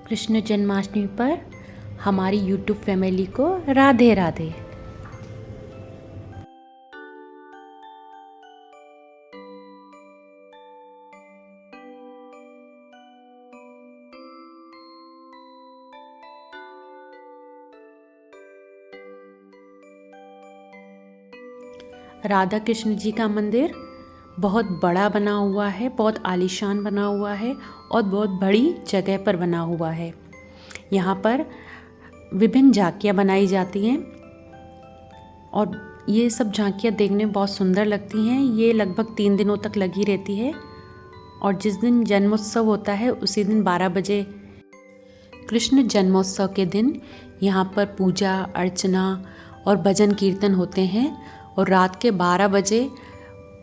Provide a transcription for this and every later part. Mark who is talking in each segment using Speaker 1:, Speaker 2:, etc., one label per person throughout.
Speaker 1: कृष्ण जन्माष्टमी पर हमारी YouTube family को राधे राधे। राधा कृष्ण जी का मंदिर बहुत बड़ा बना हुआ है, बहुत आलीशान बना हुआ है और बहुत बड़ी जगह पर बना हुआ है। यहाँ पर विभिन्न झांकियाँ बनाई जाती हैं और ये सब झांकियाँ देखने में बहुत सुंदर लगती हैं। ये लगभग 3 दिनों तक लगी रहती है और जिस दिन जन्मोत्सव होता है उसी दिन 12 बजे कृष्ण जन्मोत्सव के दिन यहाँ पर पूजा अर्चना और भजन कीर्तन होते हैं और रात के 12 बजे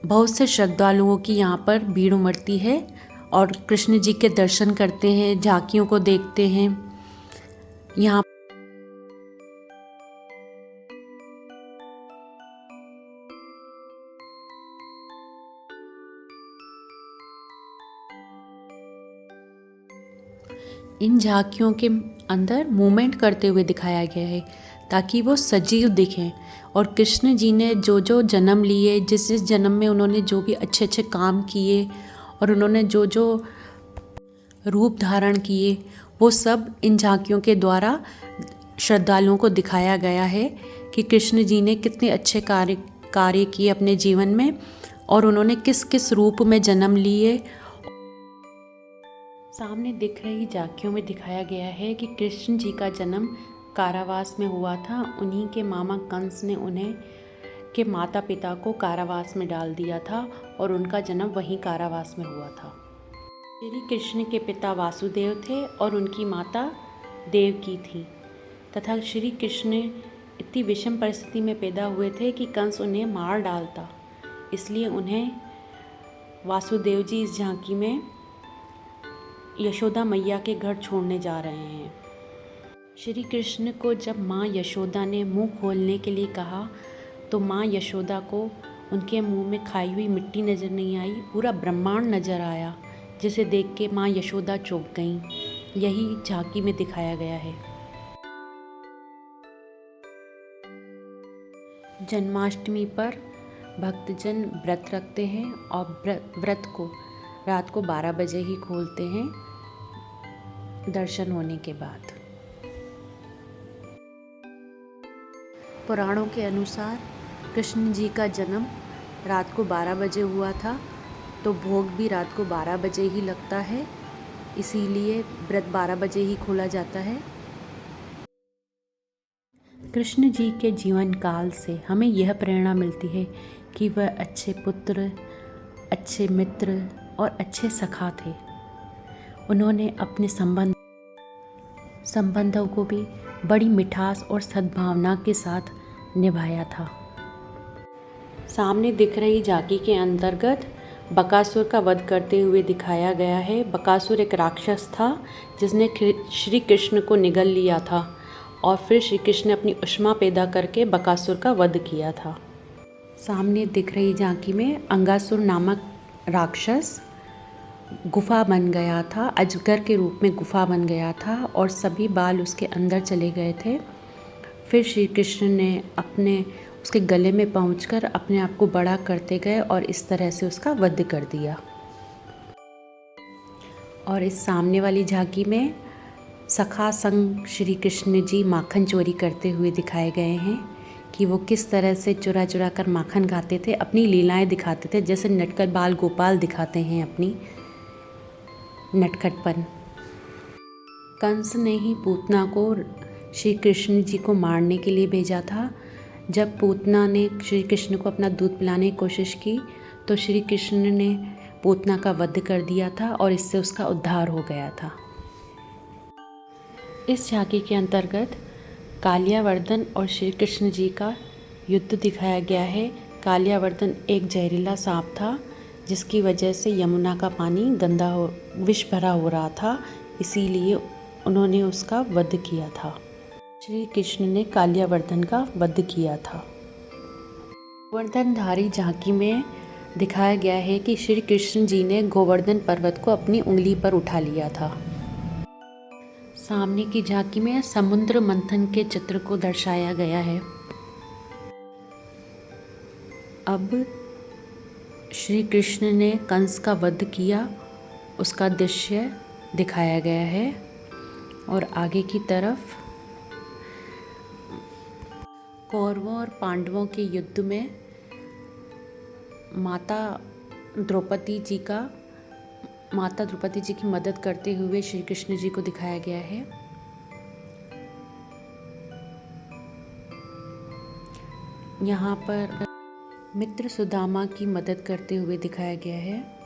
Speaker 1: बहुत से श्रद्धालुओं की यहाँ पर भीड़ उमड़ती है और कृष्ण जी के दर्शन करते हैं, झांकियों को देखते हैं। यहाँ इन झांकियों के अंदर मूवमेंट करते हुए दिखाया गया है ताकि वो सजीव दिखें और कृष्ण जी ने जो जो जन्म लिए, जिस जिस जन्म में उन्होंने जो भी अच्छे अच्छे काम किए और उन्होंने जो जो रूप धारण किए, वो सब इन झांकियों के द्वारा श्रद्धालुओं को दिखाया गया है कि कृष्ण जी ने कितने अच्छे कार्य किए अपने जीवन में और उन्होंने किस किस रूप में जन्म लिए। सामने दिख रही झांकियों में दिखाया गया है कि कृष्ण जी का जन्म कारावास में हुआ था। उन्हीं के मामा कंस ने उन्हें के माता पिता को कारावास में डाल दिया था और उनका जन्म वहीं कारावास में हुआ था। श्री कृष्ण के पिता वासुदेव थे और उनकी माता देवकी थी तथा श्री कृष्ण इतनी विषम परिस्थिति में पैदा हुए थे कि कंस उन्हें मार डालता, इसलिए उन्हें वासुदेव जी इस झांकी में यशोदा मैया के घर छोड़ने जा रहे हैं। श्री कृष्ण को जब माँ यशोदा ने मुंह खोलने के लिए कहा तो माँ यशोदा को उनके मुंह में खाई हुई मिट्टी नज़र नहीं आई, पूरा ब्रह्मांड नज़र आया, जिसे देख के माँ यशोदा चौंक गईं। यही झांकी में दिखाया गया है। जन्माष्टमी पर भक्तजन व्रत रखते हैं और व्रत को रात को 12 बजे ही खोलते हैं दर्शन होने के बाद। पुराणों के अनुसार कृष्ण जी का जन्म रात को 12 बजे हुआ था, तो भोग भी रात को 12 बजे ही लगता है, इसीलिए व्रत 12 बजे ही खोला जाता है। कृष्ण जी के जीवन काल से हमें यह प्रेरणा मिलती है कि वह अच्छे पुत्र, अच्छे मित्र और अच्छे सखा थे। उन्होंने अपने संबंधों को भी बड़ी मिठास और सद्भावना के साथ निभाया था। सामने दिख रही झांकी के अंतर्गत बकासुर का वध करते हुए दिखाया गया है। बकासुर एक राक्षस था जिसने श्री कृष्ण को निगल लिया था और फिर श्री कृष्ण ने अपनी ऊष्मा पैदा करके बकासुर का वध किया था। सामने दिख रही झांकी में अंगासुर नामक राक्षस गुफा बन गया था, अजगर के रूप में गुफा बन गया था और सभी बाल उसके अंदर चले गए थे। फिर श्री कृष्ण ने उसके गले में पहुंचकर अपने आप को बड़ा करते गए और इस तरह से उसका वध कर दिया। और इस सामने वाली झांकी में सखा संग श्री कृष्ण जी माखन चोरी करते हुए दिखाए गए हैं कि वो किस तरह से चुरा चुरा कर माखन खाते थे, अपनी लीलाएं दिखाते थे, जैसे नटखट बाल गोपाल दिखाते हैं अपनी नटखटपन। कंस ने ही पूतना को श्री कृष्ण जी को मारने के लिए भेजा था। जब पूतना ने श्री कृष्ण को अपना दूध पिलाने की कोशिश की तो श्री कृष्ण ने पूतना का वध कर दिया था और इससे उसका उद्धार हो गया था। इस झांकी के अंतर्गत कालियावर्धन और श्री कृष्ण जी का युद्ध दिखाया गया है। कालियावर्धन एक जहरीला सांप था जिसकी वजह से यमुना का पानी विष भरा हो रहा था, इसीलिए उन्होंने उसका वध किया था। श्री कृष्ण ने कालियावर्धन का वध किया था। गोवर्धनधारी झांकी में दिखाया गया है कि श्री कृष्ण जी ने गोवर्धन पर्वत को अपनी उंगली पर उठा लिया था। सामने की झांकी में समुद्र मंथन के चित्र को दर्शाया गया है। अब श्री कृष्ण ने कंस का वध किया, उसका दृश्य दिखाया गया है। और आगे की तरफ कौरवों और पांडवों के युद्ध में माता द्रौपदी जी की मदद करते हुए श्री कृष्ण जी को दिखाया गया है। यहाँ पर मित्र सुदामा की मदद करते हुए दिखाया गया है।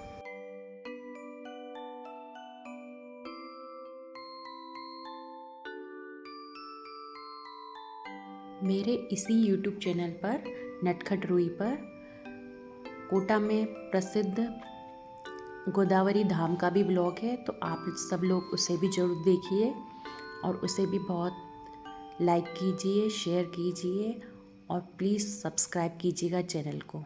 Speaker 1: मेरे इसी YouTube चैनल पर नटखट रूई पर कोटा में प्रसिद्ध गोदावरी धाम का भी ब्लॉग है, तो आप सब लोग उसे भी ज़रूर देखिए और उसे भी बहुत लाइक कीजिए, शेयर कीजिए और प्लीज़ सब्सक्राइब कीजिएगा चैनल को।